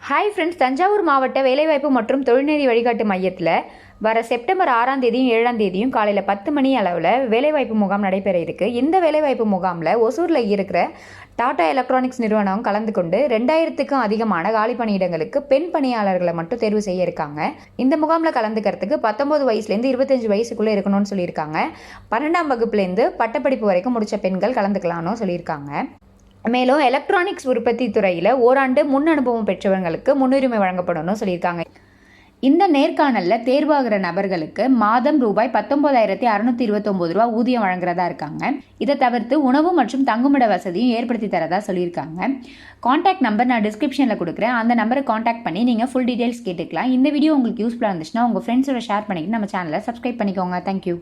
Hi friends, Thanjavur மாவட்ட வேலைவாய்ப்பு மற்றும் தொழில்நெறி வழிகாட்டு மையத்தில் வர செப்டம்பர் 6ஆம் தேதியும் 7ஆம் தேதியும் காலையில் 10 மணி அளவில் வேலைவாய்ப்பு முகாம் நடைபெற இருக்கு. இந்த வேலைவாய்ப்பு முகாமில் ஒசூரில் இருக்கிற டாடா எலக்ட்ரானிக்ஸ் நிறுவனம் கலந்து கொண்டு 2000க்கும் அதிகமான காலி பணியிடங்களுக்கு பெண் பணியாளர்களை மட்டும் தேர்வு செய்ய இருக்காங்க. இந்த முகாமில் கலந்துக்கிறதுக்கு 19 வயசுலேருந்து 25 வயசுக்குள்ளே இருக்கணும்னு சொல்லியிருக்காங்க. 12ஆம் வகுப்புலேருந்து பட்டப்படிப்பு வரைக்கும் முடித்த பெண்கள் கலந்துக்கலாம்னு சொல்லியிருக்காங்க. மேலும் எலக்ட்ரானிக்ஸ் உற்பத்தி துறையில் ஓராண்டு முன் அனுபவம் பெற்றவர்களுக்கு முன்னுரிமை வழங்கப்படணும்னு சொல்லியிருக்காங்க. இந்த நேர்காணலில் தேர்வாகிற நபர்களுக்கு மாதம் ரூபாய் 19,629 ஊதியம் வழங்குறதா இருக்காங்க. இதை தவிர்த்து உணவு மற்றும் தங்குமிட வசதியும் ஏற்படுத்தி தரதா சொல்லியிருக்காங்க. கான்டாக்ட் நம்பர் நான் டிஸ்கிரிப்ஷனில் கொடுக்குறேன். அந்த நம்பரை கான்டாக்ட் பண்ணி நீங்கள் ஃபுல் டீடைல்ஸ் கேட்டுக்கலாம். இந்த வீடியோ உங்களுக்கு யூஸ்ஃபுல்லாக இருந்துச்சுன்னா உங்கள் ஃப்ரெண்ட்ஸோட ஷேர் பண்ணிக்கிட்டு நம்ம சேனலை சப்ஸ்கிரைப் பண்ணிக்கோங்க. தேங்க்யூ.